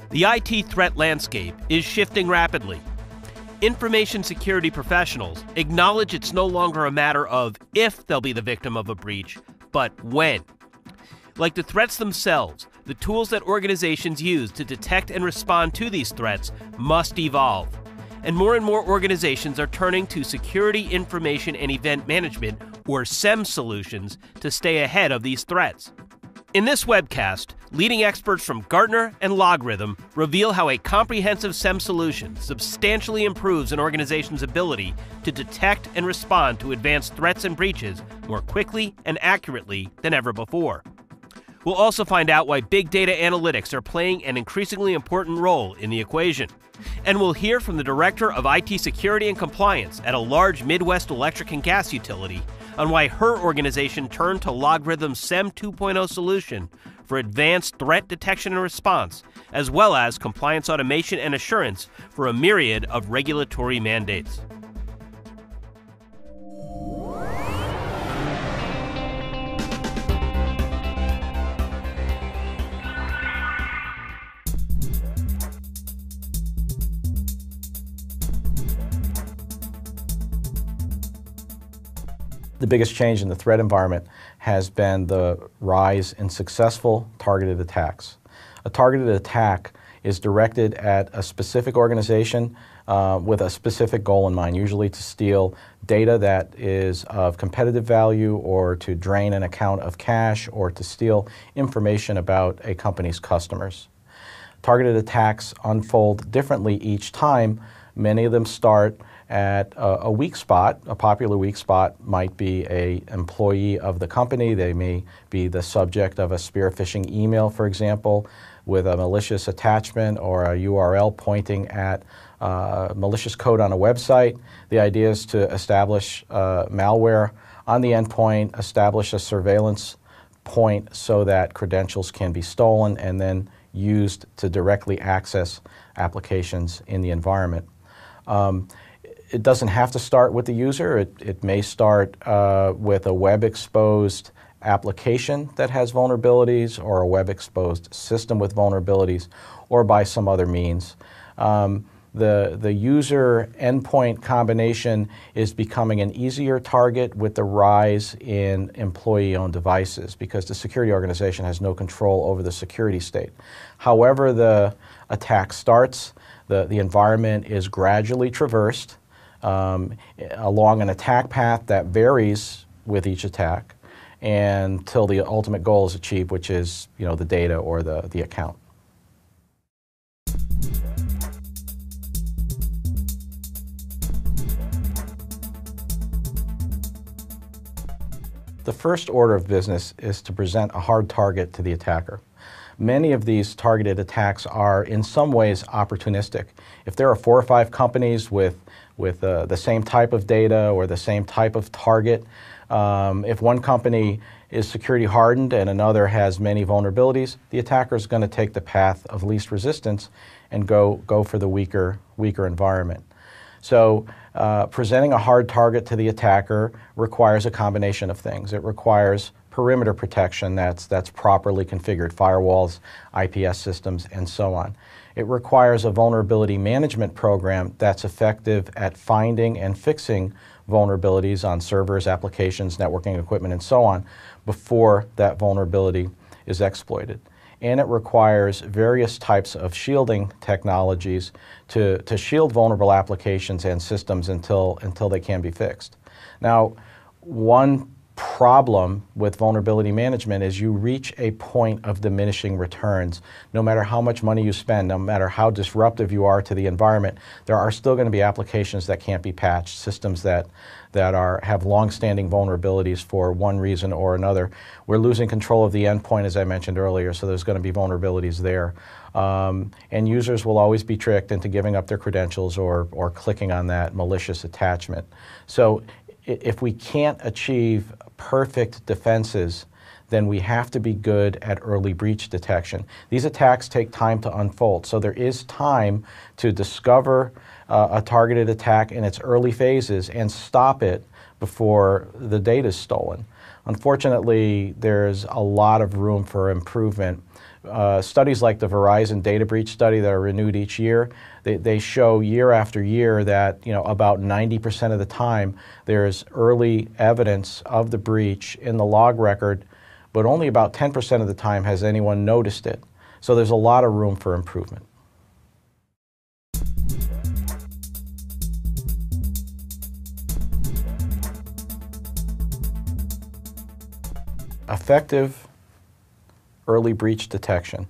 The IT threat landscape is shifting rapidly. Information security professionals acknowledge it's no longer a matter of if they'll be the victim of a breach, but when. Like the threats themselves, the tools that organizations use to detect and respond to these threats must evolve. And more organizations are turning to security information and event management, or SIEM solutions, to stay ahead of these threats. In this webcast, leading experts from Gartner and LogRhythm reveal how a comprehensive SIEM solution substantially improves an organization's ability to detect and respond to advanced threats and breaches more quickly and accurately than ever before. We'll also find out why big data analytics are playing an increasingly important role in the equation. And we'll hear from the Director of IT Security and Compliance at a large Midwest electric and gas utility on why her organization turned to LogRhythm's SIEM 2.0 solution for advanced threat detection and response, as well as compliance automation and assurance for a myriad of regulatory mandates. The biggest change in the threat environment has been the rise in successful targeted attacks. A targeted attack is directed at a specific organization with a specific goal in mind, usually to steal data that is of competitive value, or to drain an account of cash, or to steal information about a company's customers. Targeted attacks unfold differently each time. Many of them start at a weak spot. A popular weak spot might be an employee of the company. They may be the subject of a spear phishing email, for example, with a malicious attachment or a URL pointing at malicious code on a website. The idea is to establish malware on the endpoint, establish a surveillance point so that credentials can be stolen and then used to directly access applications in the environment. It doesn't have to start with the user. It may start with a web-exposed application that has vulnerabilities, or a web-exposed system with vulnerabilities, or by some other means. The user endpoint combination is becoming an easier target with the rise in employee-owned devices, because the security organization has no control over the security state. However the attack starts, the environment is gradually traversed along an attack path that varies with each attack until the ultimate goal is achieved, which is, the data or the account. The first order of business is to present a hard target to the attacker. Many of these targeted attacks are in some ways opportunistic. If there are 4 or 5 companies with the same type of data or the same type of target, if one company is security hardened and another has many vulnerabilities, the attacker is going to take the path of least resistance and go for the weaker environment. So presenting a hard target to the attacker requires a combination of things. It requires perimeter protection that's properly configured, firewalls, IPS systems, and so on. It requires a vulnerability management program that's effective at finding and fixing vulnerabilities on servers, applications, networking equipment, and so on before that vulnerability is exploited. And it requires various types of shielding technologies to shield vulnerable applications and systems until they can be fixed. Now, one problem with vulnerability management is you reach a point of diminishing returns. No matter how much money you spend, no matter how disruptive you are to the environment, there are still going to be applications that can't be patched, systems that have long-standing vulnerabilities for one reason or another. We're losing control of the endpoint, as I mentioned earlier, so there's going to be vulnerabilities there. And users will always be tricked into giving up their credentials or clicking on that malicious attachment. So if we can't achieve perfect defenses, then we have to be good at early breach detection. These attacks take time to unfold, so there is time to discover a targeted attack in its early phases and stop it before the data is stolen. Unfortunately, there's a lot of room for improvement studies like the Verizon data breach study that are renewed each year, they show year after year that about 90% of the time there's early evidence of the breach in the log record, but only about 10% of the time has anyone noticed it. So there's a lot of room for improvement. Effective early breach detection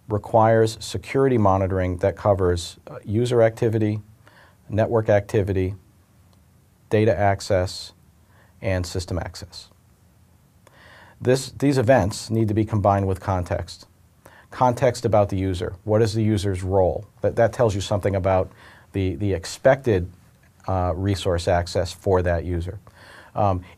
requires security monitoring that covers user activity, network activity, data access, and system access. These events need to be combined with context. Context about the user. What is the user's role? That tells you something about the expected resource access for that user.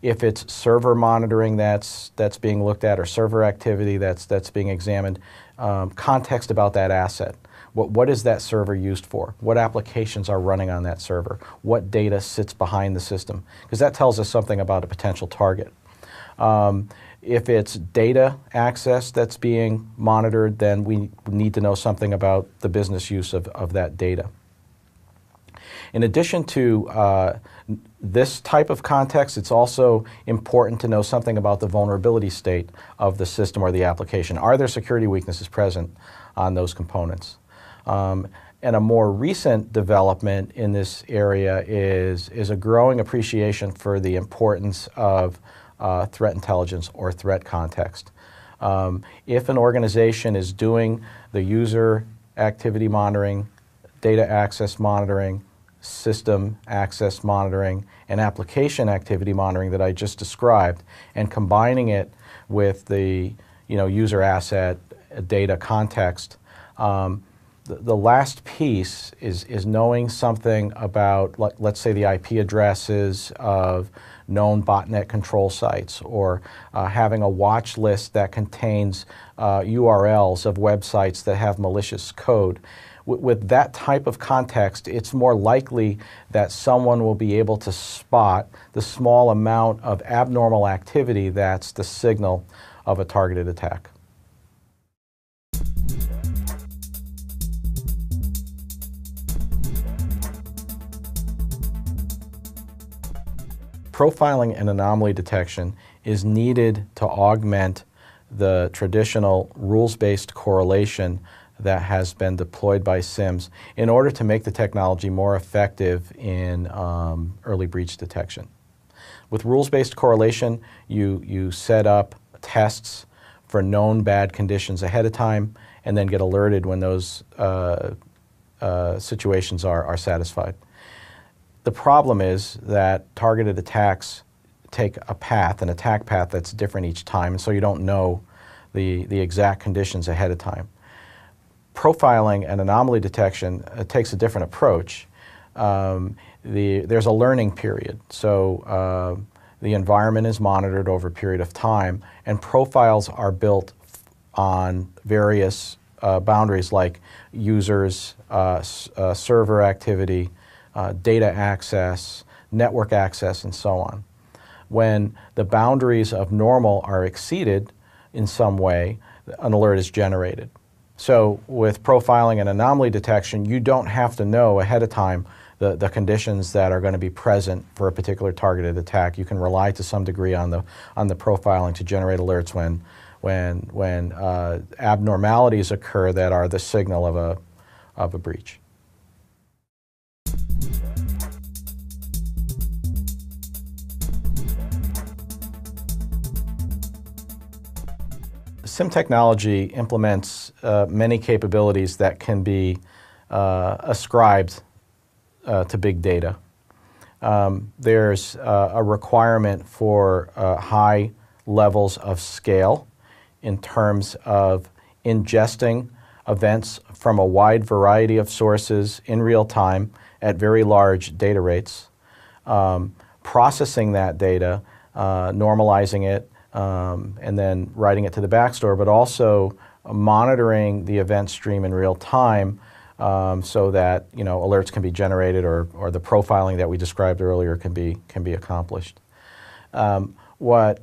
If it's server monitoring that's being looked at, or server activity that's being examined, context about that asset. What is that server used for? What applications are running on that server? What data sits behind the system? Because that tells us something about a potential target. If it's data access that's being monitored, then we need to know something about the business use of that data. In addition to this type of context, it's also important to know something about the vulnerability state of the system or the application. Are there security weaknesses present on those components? And a more recent development in this area is a growing appreciation for the importance of threat intelligence or threat context. If an organization is doing the user activity monitoring, data access monitoring, system access monitoring, and application activity monitoring that I just described, and combining it with the user asset data context, the last piece is knowing something about, let's say, the IP addresses of known botnet control sites, or having a watch list that contains URLs of websites that have malicious code. With that type of context, it's more likely that someone will be able to spot the small amount of abnormal activity that's the signal of a targeted attack. Profiling and anomaly detection is needed to augment the traditional rules-based correlation that has been deployed by SIEMs in order to make the technology more effective in early breach detection. With rules-based correlation, you set up tests for known bad conditions ahead of time and then get alerted when those situations are satisfied. The problem is that targeted attacks take a path, an attack path that's different each time, and so you don't know the exact conditions ahead of time. Profiling and anomaly detection takes a different approach. There's a learning period, so the environment is monitored over a period of time, and profiles are built on various boundaries like users, server activity, data access, network access, and so on. When the boundaries of normal are exceeded in some way, an alert is generated. So with profiling and anomaly detection, you don't have to know ahead of time the conditions that are going to be present for a particular targeted attack. You can rely to some degree on the profiling to generate alerts when abnormalities occur that are the signal of a breach. SIEM technology implements many capabilities that can be ascribed to big data. There's a requirement for high levels of scale in terms of ingesting events from a wide variety of sources in real time at very large data rates, processing that data, normalizing it, and then writing it to the backstore, but also monitoring the event stream in real time so that alerts can be generated or the profiling that we described earlier can be accomplished. What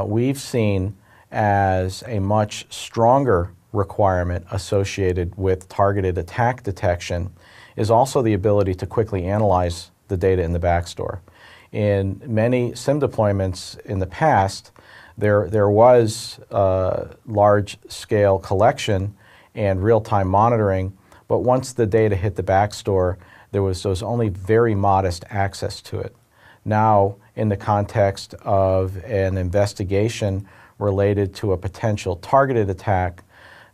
we've seen as a much stronger requirement associated with targeted attack detection is also the ability to quickly analyze the data in the backstore. In many SIEM deployments in the past, there was large-scale collection and real-time monitoring, but once the data hit the backstore, there was only very modest access to it. Now, in the context of an investigation related to a potential targeted attack,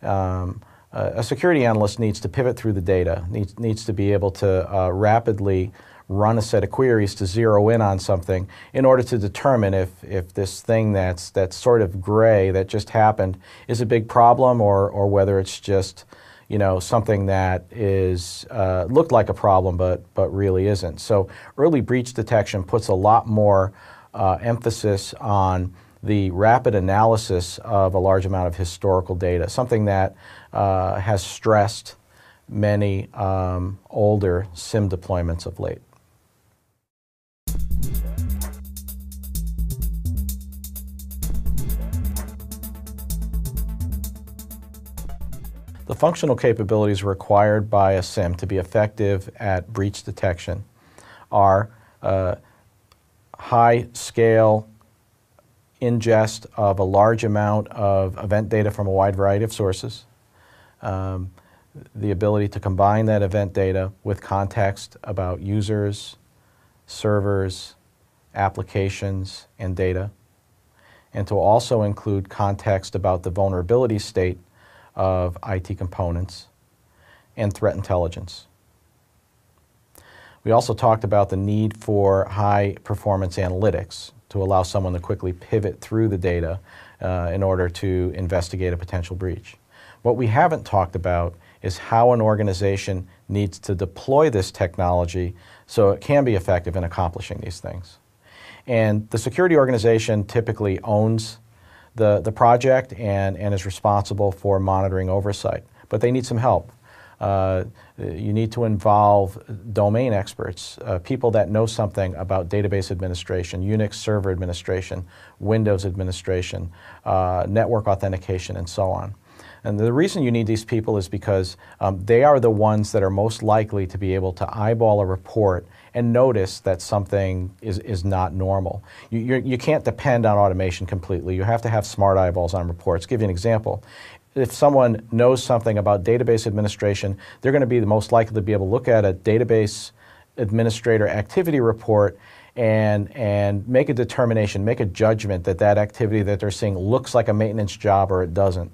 a security analyst needs to pivot through the data, needs to be able to rapidly run a set of queries to zero in on something in order to determine if this thing that's sort of gray that just happened is a big problem or whether it's just, you know, something that is looked like a problem but really isn't. So early breach detection puts a lot more emphasis on the rapid analysis of a large amount of historical data, something that has stressed many older SIEM deployments of late. The functional capabilities required by a SIEM to be effective at breach detection are high-scale ingest of a large amount of event data from a wide variety of sources, the ability to combine that event data with context about users, servers, applications, and data, and to also include context about the vulnerability state of IT components and threat intelligence. We also talked about the need for high-performance analytics to allow someone to quickly pivot through the data in order to investigate a potential breach. What we haven't talked about is how an organization needs to deploy this technology so it can be effective in accomplishing these things. And the security organization typically owns the project and is responsible for monitoring oversight, but they need some help. You need to involve domain experts, people that know something about database administration, Unix server administration, Windows administration, network authentication, and so on. And the reason you need these people is because they are the ones that are most likely to be able to eyeball a report and notice that something is not normal. You can't depend on automation completely. You have to have smart eyeballs on reports. Give you an example. If someone knows something about database administration, they're going to be the most likely to be able to look at a database administrator activity report and make a determination, make a judgment that that activity that they're seeing looks like a maintenance job or it doesn't.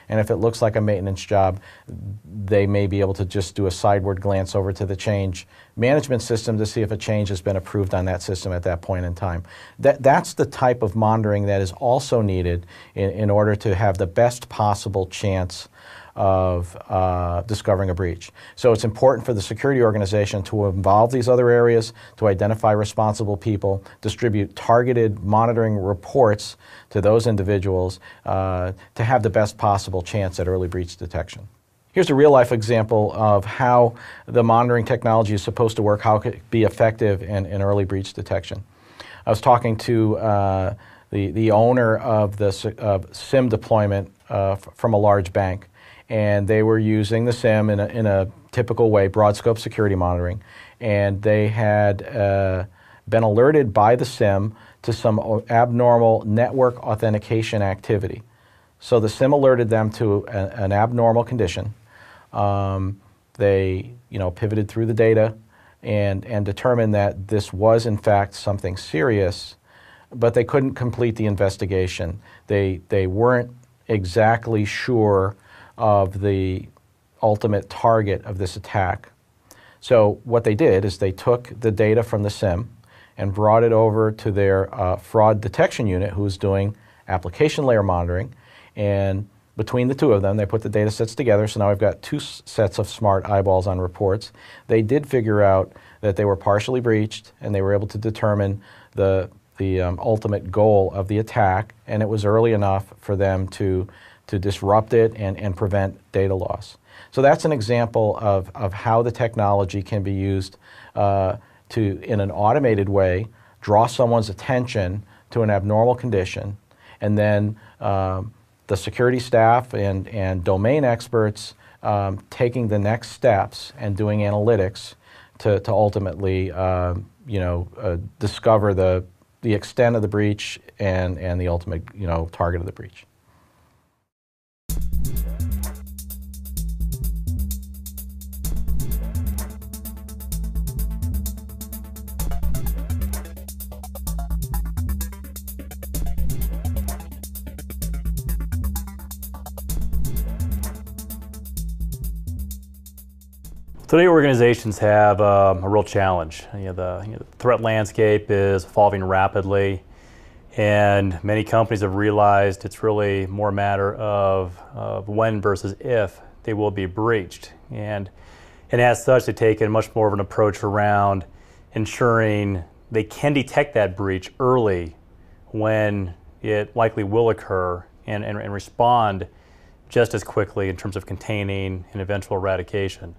And if it looks like a maintenance job, they may be able to just do a sideward glance over to the change management system to see if a change has been approved on that system at that point in time. That's the type of monitoring that is also needed in order to have the best possible chance of discovering a breach. So it's important for the security organization to involve these other areas, to identify responsible people, distribute targeted monitoring reports to those individuals to have the best possible chance at early breach detection. Here's a real-life example of how the monitoring technology is supposed to work, how it could be effective in early breach detection. I was talking to the owner of the SIEM deployment from a large bank, and they were using the SIEM in a typical way, broad scope security monitoring, and they had been alerted by the SIEM to some abnormal network authentication activity. So the SIEM alerted them to an abnormal condition. They pivoted through the data and determined that this was in fact something serious, but they couldn't complete the investigation. They weren't exactly sure of the ultimate target of this attack. So what they did is they took the data from the SIEM and brought it over to their fraud detection unit, who was doing application layer monitoring, and between the two of them, they put the data sets together, so now we've got two sets of smart eyeballs on reports. They did figure out that they were partially breached, and they were able to determine the ultimate goal of the attack, and it was early enough for them to disrupt it and prevent data loss. So that's an example of how the technology can be used to, in an automated way, draw someone's attention to an abnormal condition, and then the security staff and domain experts taking the next steps and doing analytics to ultimately discover the extent of the breach and the ultimate target of the breach. Today, organizations have a real challenge. The threat landscape is evolving rapidly, and many companies have realized it's really more a matter of when versus if they will be breached. And as such, they've taken much more of an approach around ensuring they can detect that breach early when it likely will occur and respond just as quickly in terms of containing and eventual eradication.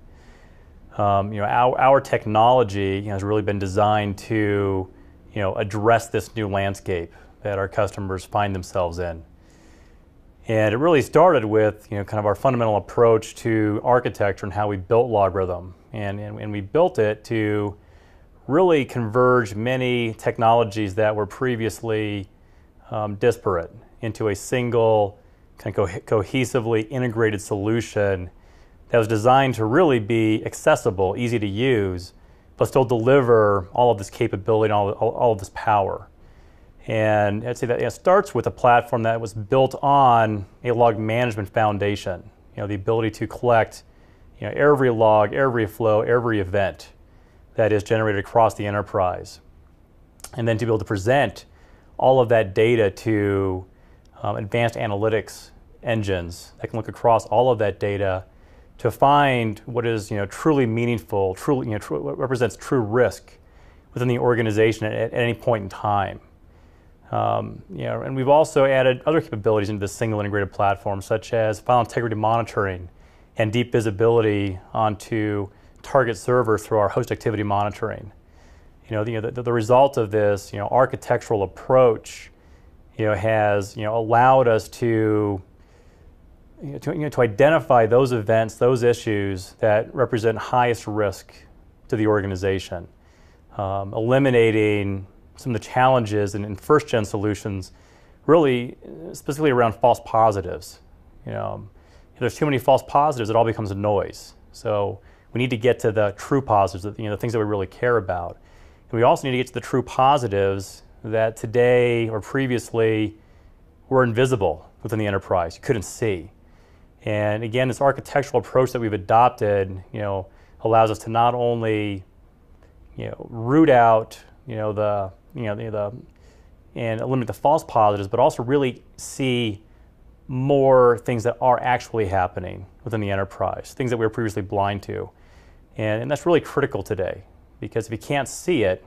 Our technology has really been designed to, address this new landscape that our customers find themselves in. And it really started with, kind of our fundamental approach to architecture and how we built LogRhythm. And we built it to really converge many technologies that were previously disparate into a single, kind of cohesively integrated solution that was designed to really be accessible, easy to use, but still deliver all of this capability and all of this power. And I'd say that it starts with a platform that was built on a log management foundation. The ability to collect, every log, every flow, every event that is generated across the enterprise, and then to be able to present all of that data to advanced analytics engines that can look across all of that data to find what is truly meaningful, truly what represents true risk within the organization at any point in time. And we've also added other capabilities into this single integrated platform, such as file integrity monitoring and deep visibility onto target servers through our host activity monitoring. The result of this architectural approach has allowed us to identify those events, those issues that represent highest risk to the organization, eliminating some of the challenges in first-gen solutions, really specifically around false positives. If there's too many false positives, it all becomes a noise. So we need to get to the true positives, the things that we really care about. And we also need to get to the true positives that today or previously were invisible within the enterprise. You couldn't see. And again, this architectural approach that we've adopted, allows us to not only, root out, and eliminate the false positives, but also really see more things that are actually happening within the enterprise, things that we were previously blind to. And that's really critical today, because if you can't see it,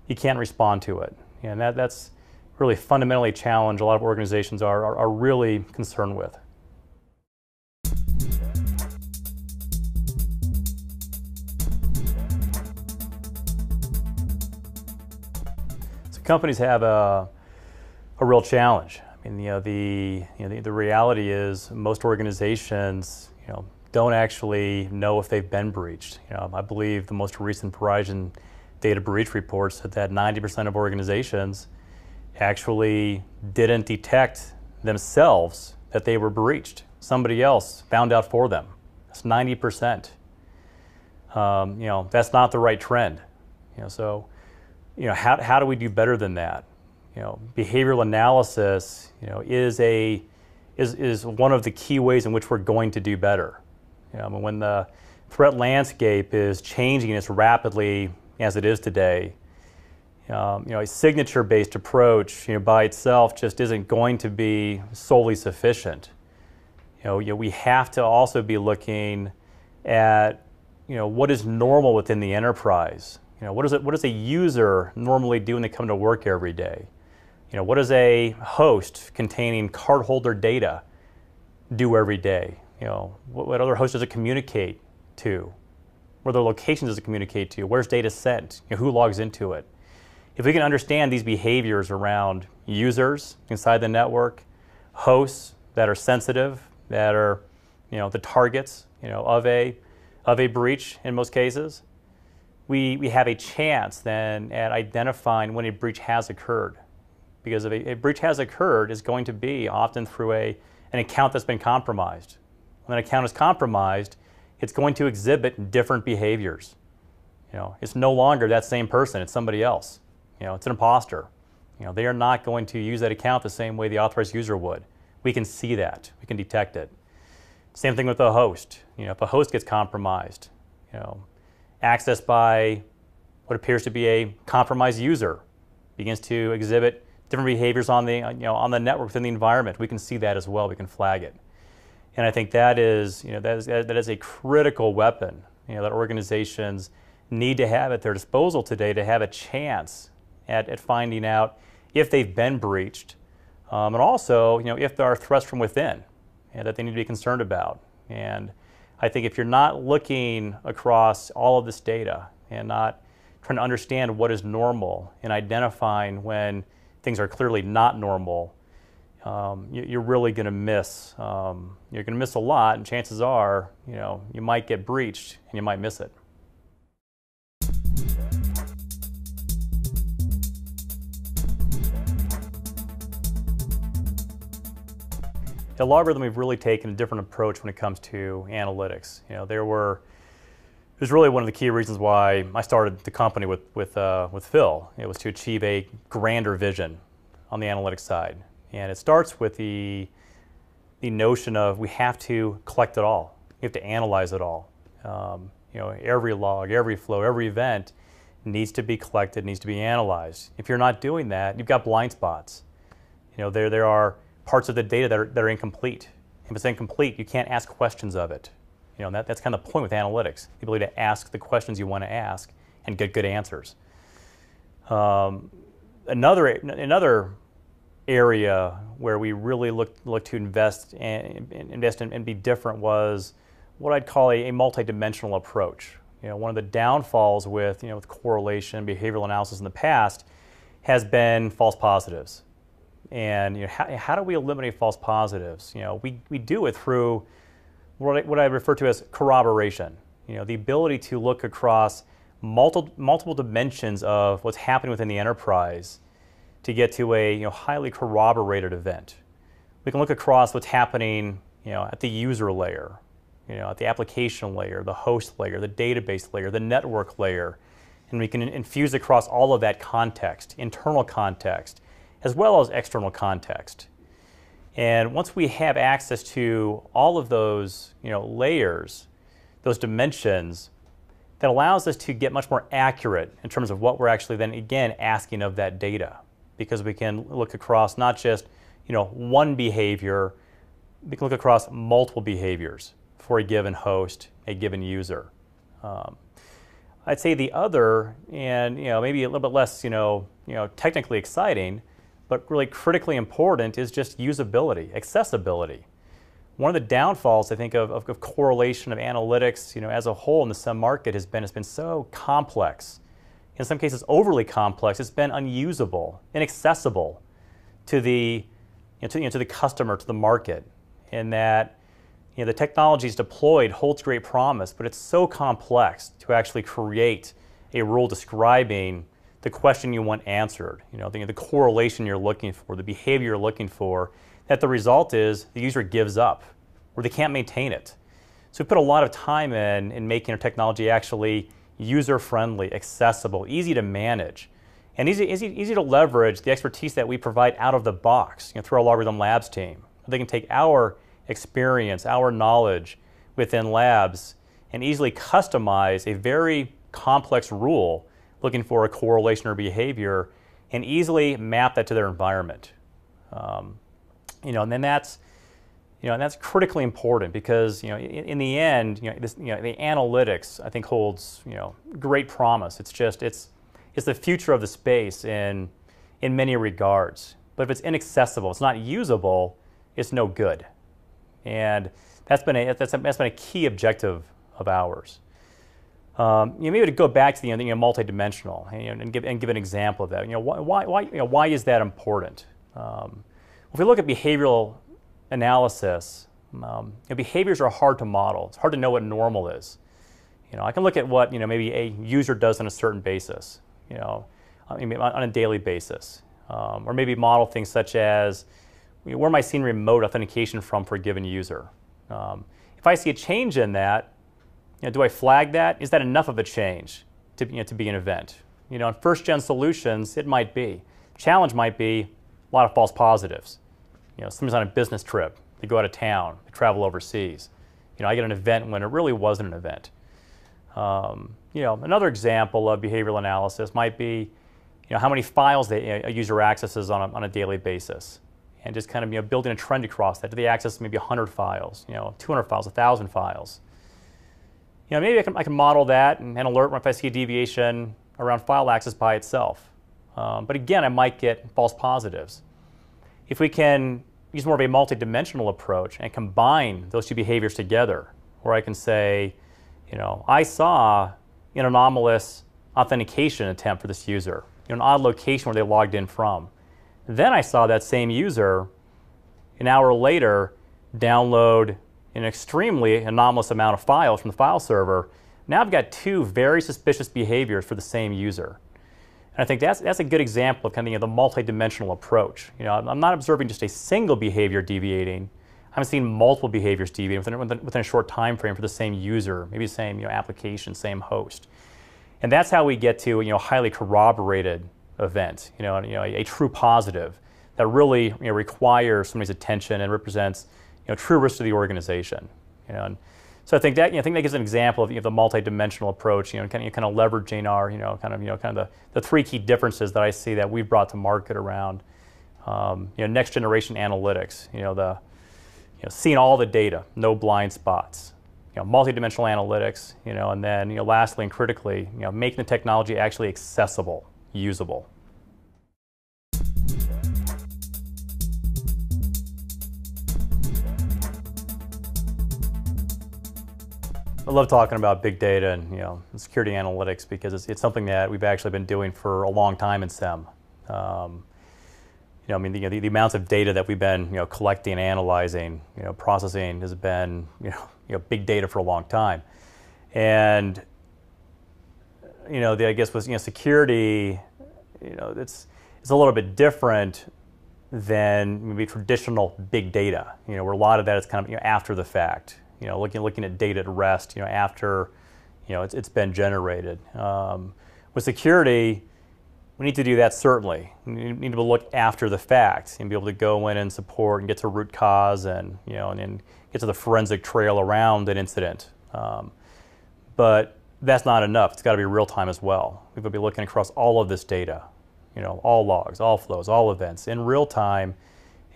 you can't respond to it. And that's really fundamentally a challenge a lot of organizations are really concerned with. Companies have a real challenge. I mean, the reality is most organizations, don't actually know if they've been breached. I believe the most recent Verizon data breach report said that 90% of organizations actually didn't detect themselves that they were breached. Somebody else found out for them. That's 90%. That's not the right trend. So. How do we do better than that? Behavioral analysis, is one of the key ways in which we're going to do better. When the threat landscape is changing as rapidly as it is today, a signature-based approach, by itself just isn't going to be solely sufficient. We have to also be looking at, what is normal within the enterprise. What does a user normally do when they come to work every day? What does a host containing cardholder data do every day? What other hosts does it communicate to? What other locations does it communicate to? Where's data sent? Who logs into it? If we can understand these behaviors around users inside the network, hosts, that are sensitive, that are, the targets, of a breach in most cases, we have a chance then at identifying when a breach has occurred. Because if a breach has occurred, it's going to be often through an account that's been compromised. When an account is compromised, it's going to exhibit different behaviors. It's no longer that same person, it's somebody else. It's an imposter. They are not going to use that account the same way the authorized user would. We can see that, we can detect it. Same thing with the host. If a host gets compromised, accessed by what appears to be a compromised user, begins to exhibit different behaviors on the, on the network within the environment, we can see that as well, we can flag it. And I think that is, that is a critical weapon, that organizations need to have at their disposal today to have a chance at finding out if they've been breached, and also, if there are threats from within that they need to be concerned about. And I think if you're not looking across all of this data and not trying to understand what is normal and identifying when things are clearly not normal, you're really going to miss. You're going to miss a lot, and chances are, you might get breached and you might miss it. At LogRhythm, we've really taken a different approach when it comes to analytics. It was really one of the key reasons why I started the company with Phil. It was to achieve a grander vision on the analytics side. And it starts with the notion of we have to collect it all. We have to analyze it all. Every log, every flow, every event needs to be collected, needs to be analyzed. If you're not doing that, you've got blind spots. There are parts of the data that are incomplete. If it's incomplete, you can't ask questions of it. That's kind of the point with analytics, the ability to ask the questions you want to ask and get good answers. Another area where we really look to invest and be different was what I'd call a multidimensional approach. One of the downfalls with with correlation, behavioral analysis in the past has been false positives. And how do we eliminate false positives? We do it through what I refer to as corroboration. The ability to look across multiple dimensions of what's happening within the enterprise to get to a highly corroborated event. We can look across what's happening at the user layer, at the application layer, the host layer, the database layer, the network layer, and we can infuse across all of that context, internal context, as well as external context. And once we have access to all of those layers, those dimensions, that allows us to get much more accurate in terms of what we're actually then again asking of that data, because we can look across not just one behavior, we can look across multiple behaviors for a given host, a given user. I'd say the other, and maybe a little bit less technically exciting, but really critically important, is just usability, accessibility. One of the downfalls, I think, of correlation of analytics, as a whole in the SIEM market has been it's been so complex. In some cases, overly complex. It's been unusable, inaccessible to the to the customer, to the market, in that the technology is deployed holds great promise, but it's so complex to actually create a rule describing the question you want answered, the correlation you're looking for, the behavior you're looking for, that the result is the user gives up or they can't maintain it. So we put a lot of time in making our technology actually user-friendly, accessible, easy to manage, and easy to leverage the expertise that we provide out of the box through our LogRhythm Labs team. They can take our experience, our knowledge within labs and easily customize a very complex rule looking for a correlation or behavior, and easily map that to their environment. And then that's critically important because in the end, the analytics I think holds great promise. It's the future of the space in many regards. But if it's inaccessible, it's not usable, it's no good. And that's been a key objective of ours. Maybe to go back to the multidimensional and give an example of that. Why is that important? If we look at behavioral analysis, behaviors are hard to model. It's hard to know what normal is. I can look at what maybe a user does on a certain basis, on a daily basis, or maybe model things such as where am I seeing remote authentication from for a given user. If I see a change in that, do I flag that? Is that enough of a change to be an event? In first-gen solutions, it might be. Challenge might be a lot of false positives. Somebody's on a business trip, they go out of town, they travel overseas. I get an event when it really wasn't an event. Another example of behavioral analysis might be, how many files a user accesses on a daily basis, and just kind of building a trend across that. Do they access maybe 100 files, 200 files, 1,000 files? Maybe I can model that and alert if I see a deviation around file access by itself. But again, I might get false positives. If we can use more of a multi-dimensional approach and combine those two behaviors together, where I can say, I saw an anomalous authentication attempt for this user, an odd location where they logged in from. Then I saw that same user an hour later download an extremely anomalous amount of files from the file server. Now I've got two very suspicious behaviors for the same user. And I think that's a good example of kind of the multi-dimensional approach. I'm not observing just a single behavior deviating. I'm seeing multiple behaviors deviating within a short time frame for the same user, maybe the same application, same host. And that's how we get to a highly corroborated event, a true positive that really requires somebody's attention and represents true risk to the organization. And so I think that gives an example of the multi-dimensional approach, kind of leveraging our the three key differences that I see that we've brought to market around next generation analytics, seeing all the data, no blind spots, multi-dimensional analytics, and then lastly and critically, making the technology actually accessible, usable. I love talking about big data and security analytics because it's something that we've actually been doing for a long time in SIEM. The amounts of data that we've been collecting, analyzing, processing has been big data for a long time, and I guess with security, it's a little bit different than maybe traditional big data. Where a lot of that is kind of after the fact. Looking at data at rest, after, it's been generated. With security, we need to do that certainly. We need to look after the fact and be able to go in and support and get to root cause and, and get to the forensic trail around an incident. But that's not enough. It's got to be real time as well. We've got to be looking across all of this data, all logs, all flows, all events in real time,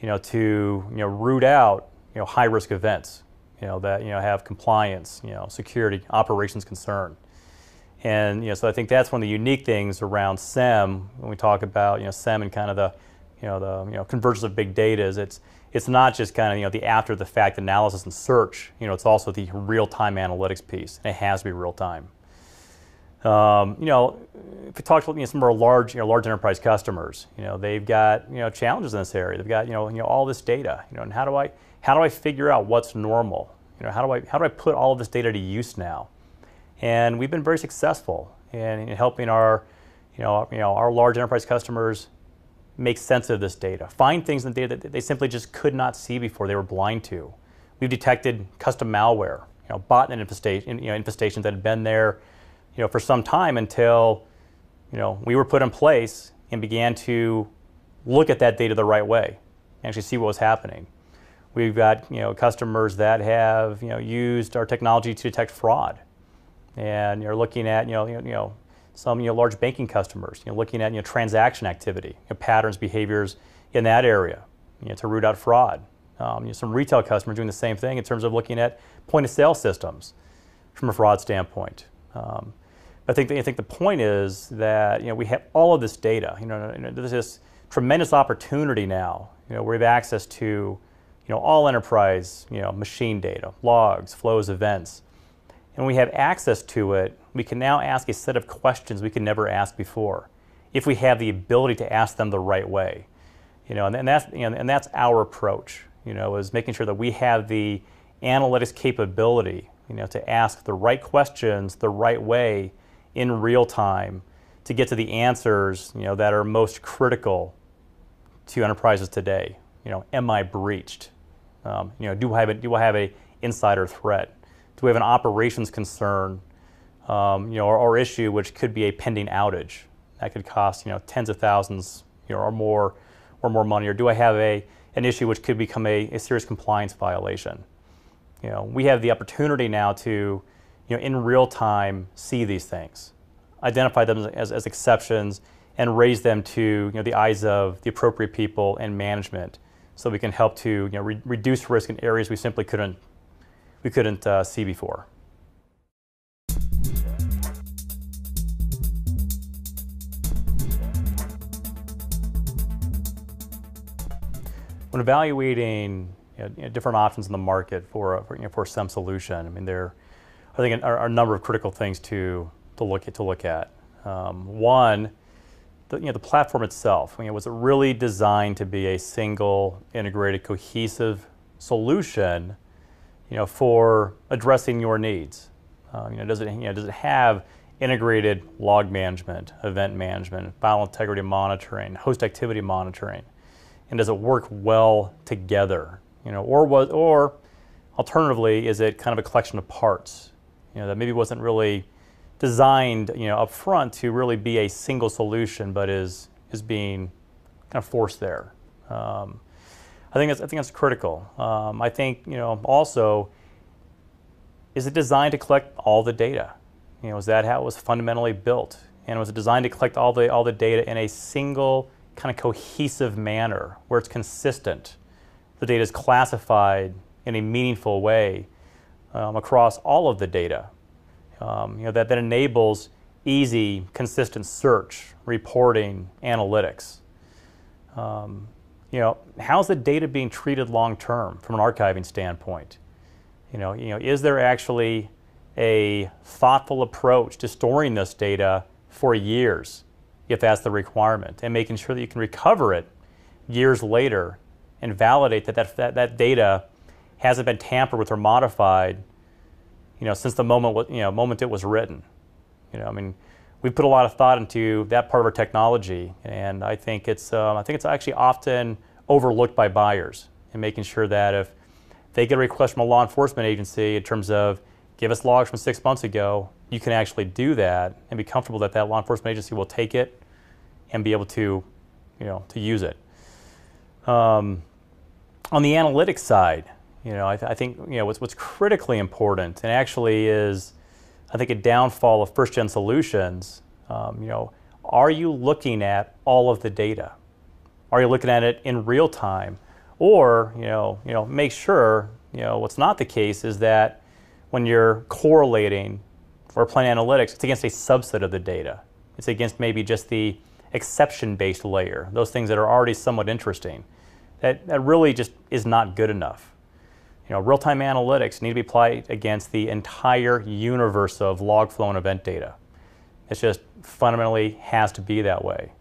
to, root out, high risk events. That have compliance, security, operations concern, and so I think that's one of the unique things around SIEM when we talk about SIEM and kind of the convergence of big data is it's not just kind of the after the fact analysis and search. It's also the real time analytics piece, and it has to be real time. If we talk to some of our large enterprise customers, they've got challenges in this area. They've got all this data, and how do I figure out what's normal? How do I put all of this data to use now? And we've been very successful in helping our large enterprise customers make sense of this data, find things in the data that they simply just could not see before, they were blind to. We've detected custom malware, botnet infestations that had been there, for some time until, we were put in place and began to look at that data the right way, and actually see what was happening. We've got customers that have used our technology to detect fraud, and you're looking at some large banking customers looking at transaction activity, patterns, behaviors in that area to root out fraud. Some retail customers doing the same thing in terms of looking at point of sale systems from a fraud standpoint. I think the point is that we have all of this data. There's this tremendous opportunity now. Where we have access to all enterprise, machine data, logs, flows, events. And when we have access to it, we can now ask a set of questions we could never ask before, if we have the ability to ask them the right way. And that's our approach. is making sure that we have the analytics capability, to ask the right questions the right way in real time to get to the answers, that are most critical to enterprises today. Am I breached? Do I have a insider threat? Do we have an operations concern, or issue which could be a pending outage that could cost tens of thousands, or more money? Or do I have an issue which could become a serious compliance violation? We have the opportunity now to, in real time, see these things, identify them as exceptions, and raise them to the eyes of the appropriate people and management, so we can help to reduce risk in areas we simply couldn't see before. When evaluating different options in the market for a SIEM solution, I mean, there are a number of critical things to look at. One, the platform itself. Was it really designed to be a single, integrated, cohesive solution, for addressing your needs? Does it have integrated log management, event management, file integrity monitoring, host activity monitoring, and does it work well together? Or alternatively, is it kind of a collection of parts, that maybe wasn't really designed, up front to really be a single solution, but is being kind of forced there. I think that's critical. I think also, is it designed to collect all the data? Is that how it was fundamentally built? And was it designed to collect all the data in a single kind of cohesive manner where it's consistent? The data is classified in a meaningful way across all of the data. That enables easy, consistent search, reporting, analytics. How's the data being treated long term from an archiving standpoint? Is there actually a thoughtful approach to storing this data for years, if that's the requirement, and making sure that you can recover it years later and validate that data hasn't been tampered with or modified, since the moment it was written? We've put a lot of thought into that part of our technology, and I think it's actually often overlooked by buyers, and making sure that if they get a request from a law enforcement agency in terms of give us logs from 6 months ago, you can actually do that and be comfortable that law enforcement agency will take it and be able to use it. On the analytics side, I think what's critically important, and actually is, I think, a downfall of first-gen solutions. Are you looking at all of the data? Are you looking at it in real time? Or make sure what's not the case is that when you're correlating or applying analytics, it's against a subset of the data. It's against maybe just the exception-based layer, those things that are already somewhat interesting. That really just is not good enough. Real-time analytics need to be applied against the entire universe of log flow and event data. It just fundamentally has to be that way.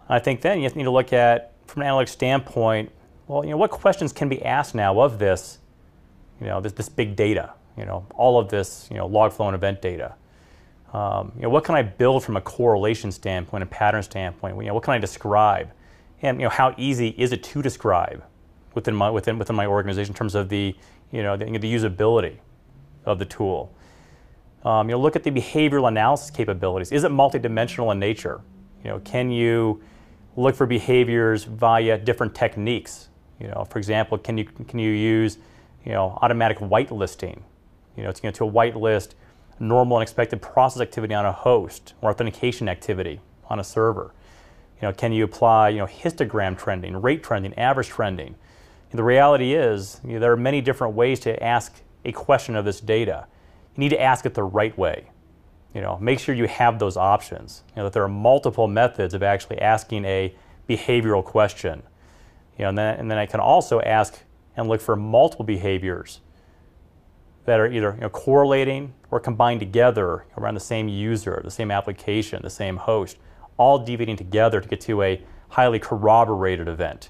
I think then you need to look at, from an analytics standpoint, well, what questions can be asked now of this, this big data, all of this, log flow and event data. What can I build from a correlation standpoint, a pattern standpoint? What can I describe? And how easy is it to describe within my organization in terms of the usability of the tool? Look at the behavioral analysis capabilities. Is it multidimensional in nature? Can you look for behaviors via different techniques? For example, can you use automatic whitelisting? To whitelist normal and expected process activity on a host or authentication activity on a server. Can you apply histogram trending, rate trending, average trending? And the reality is there are many different ways to ask a question of this data. You need to ask it the right way. Make sure you have those options. That there are multiple methods of actually asking a behavioral question. And then I can also ask and look for multiple behaviors that are either correlating or combined together around the same user, the same application, the same host, all deviating together to get to a highly corroborated event.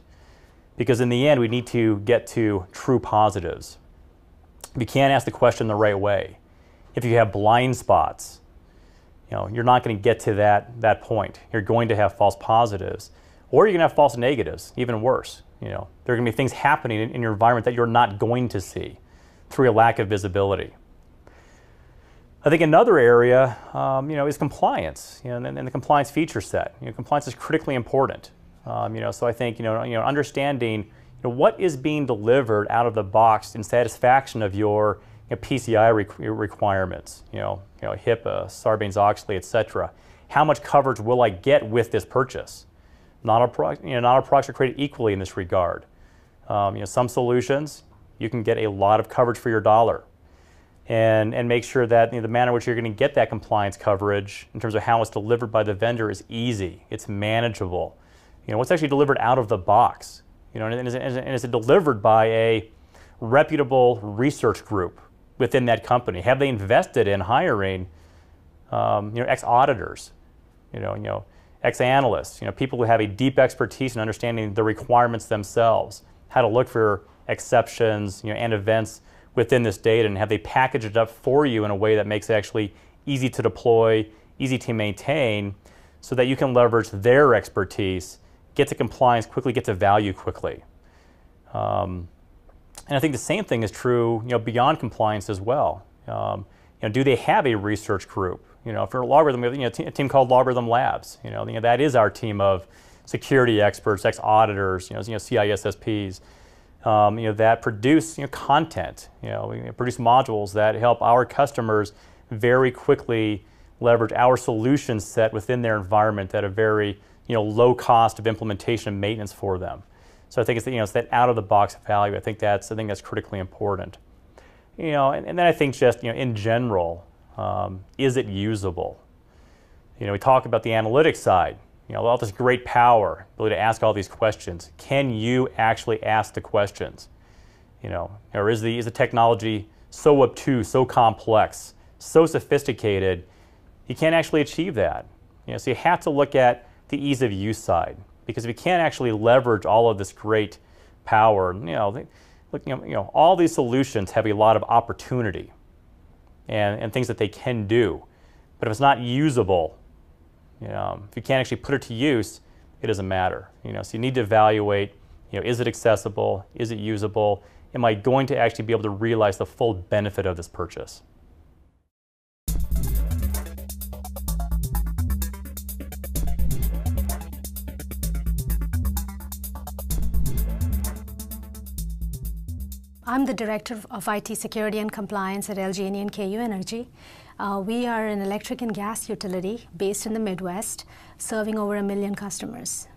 because in the end we need to get to true positives. If you can't ask the question the right way, if you have blind spots, you're not going to get to that point. You're going to have false positives, or you're going to have false negatives, even worse. There are going to be things happening in your environment that you're not going to see through a lack of visibility. I think another area, is compliance, and the compliance feature set. Compliance is critically important. So I think, understanding, what is being delivered out of the box in satisfaction of your PCI requirements, HIPAA, Sarbanes-Oxley, etc. How much coverage will I get with this purchase? Not all products are created equally in this regard. Some solutions, you can get a lot of coverage for your dollar. And make sure that the manner in which you're going to get that compliance coverage in terms of how it's delivered by the vendor is easy, it's manageable. What's actually delivered out of the box? And is it delivered by a reputable research group within that company? Have they invested in hiring ex-auditors, ex-analysts, people who have a deep expertise in understanding the requirements themselves, how to look for exceptions and events within this data, and have they packaged it up for you in a way that makes it actually easy to deploy, easy to maintain, so that you can leverage their expertise, get to compliance quickly, get to value quickly. And I think the same thing is true beyond compliance as well. Do they have a research group? For LogRhythm, we have a team called LogRhythm Labs. That is our team of security experts, ex-auditors, CISSPs. That produce content, we produce modules that help our customers very quickly leverage our solution set within their environment at a very low cost of implementation and maintenance for them. So I think it's it's that out of the box value. I think that's critically important. And then I think just in general, is it usable? We talk about the analytics side. All this great power, ability to ask all these questions. Can you actually ask the questions? Or is the technology so obtuse, so complex, so sophisticated, you can't actually achieve that? So you have to look at the ease of use side, because if you can't actually leverage all of this great power, all these solutions have a lot of opportunity and things that they can do, but if it's not usable, if you can't actually put it to use, it doesn't matter. So you need to evaluate, is it accessible? Is it usable? Am I going to actually be able to realize the full benefit of this purchase? I'm the Director of IT Security and Compliance at LG&E and KU Energy. We are an electric and gas utility based in the Midwest, serving over 1 million customers.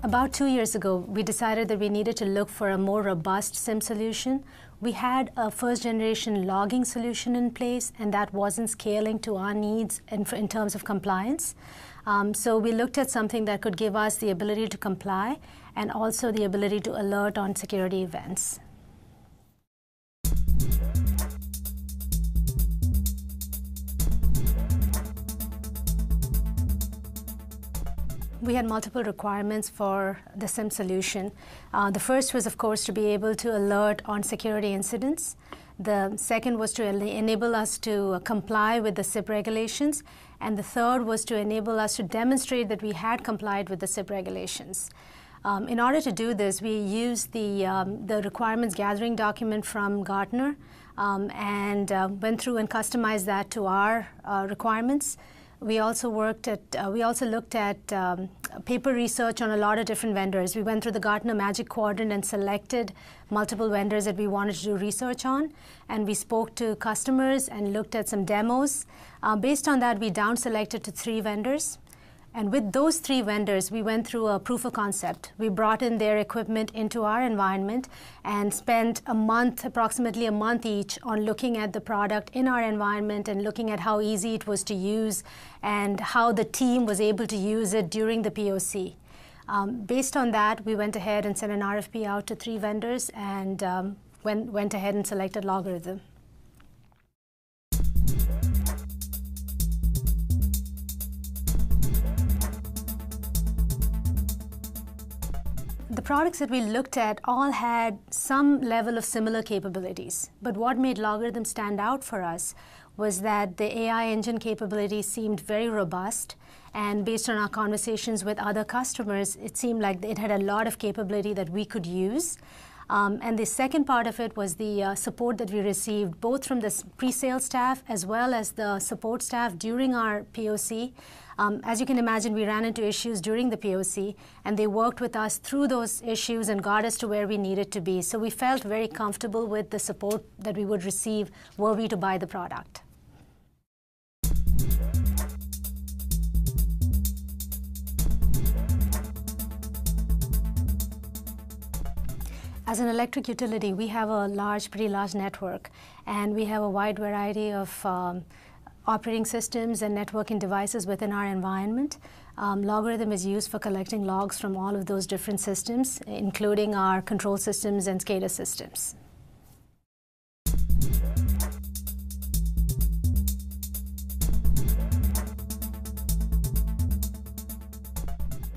About 2 years ago, we decided that we needed to look for a more robust SIEM solution. We had a first-generation logging solution in place, and that wasn't scaling to our needs in terms of compliance. So we looked at something that could give us the ability to comply and also the ability to alert on security events. We had multiple requirements for the SIEM solution. The first was, of course, to be able to alert on security incidents. The second was to enable us to comply with the SIP regulations. And the third was to enable us to demonstrate that we had complied with the SIP regulations. In order to do this, we used the requirements gathering document from Gartner and went through and customized that to our requirements. We also looked at paper research on a lot of different vendors. We went through the Gartner Magic Quadrant and selected multiple vendors that we wanted to do research on. And we spoke to customers and looked at some demos. Based on that, we down-selected to 3 vendors. And with those 3 vendors, we went through a proof of concept. We brought in their equipment into our environment and spent a month, approximately a month each, on looking at the product in our environment and looking at how easy it was to use and how the team was able to use it during the POC. Based on that, we went ahead and sent an RFP out to 3 vendors and went ahead and selected LogRhythm. The products that we looked at all had some level of similar capabilities, but what made LogRhythm stand out for us was that the AI engine capability seemed very robust, and based on our conversations with other customers, it seemed like it had a lot of capability that we could use. And the second part of it was the support that we received both from the pre-sale staff as well as the support staff during our POC. As you can imagine, we ran into issues during the POC, and they worked with us through those issues and got us to where we needed to be. So we felt very comfortable with the support that we would receive were we to buy the product. As an electric utility, we have a pretty large network, and we have a wide variety of operating systems and networking devices within our environment. LogRhythm is used for collecting logs from all of those different systems, including our control systems and SCADA systems.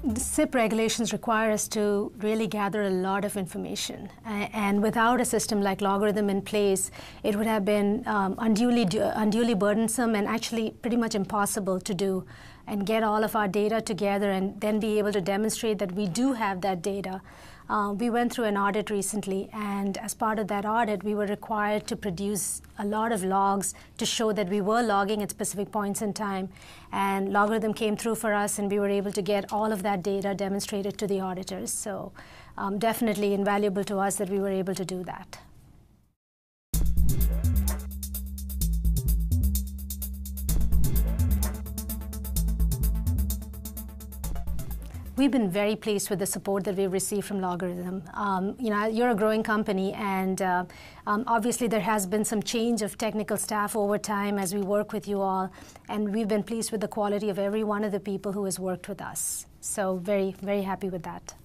The SIP regulations require us to really gather a lot of information, and without a system like LogRhythm in place, it would have been unduly burdensome and actually pretty much impossible to do and get all of our data together and then be able to demonstrate that we do have that data. We went through an audit recently, and as part of that audit, we were required to produce a lot of logs to show that we were logging at specific points in time. And LogRhythm came through for us, and we were able to get all of that data demonstrated to the auditors. So definitely invaluable to us that we were able to do that. We've been very pleased with the support that we've received from LogRhythm. You're a growing company, and obviously there has been some change of technical staff over time as we work with you all, and we've been pleased with the quality of every one of the people who has worked with us. So very, very happy with that.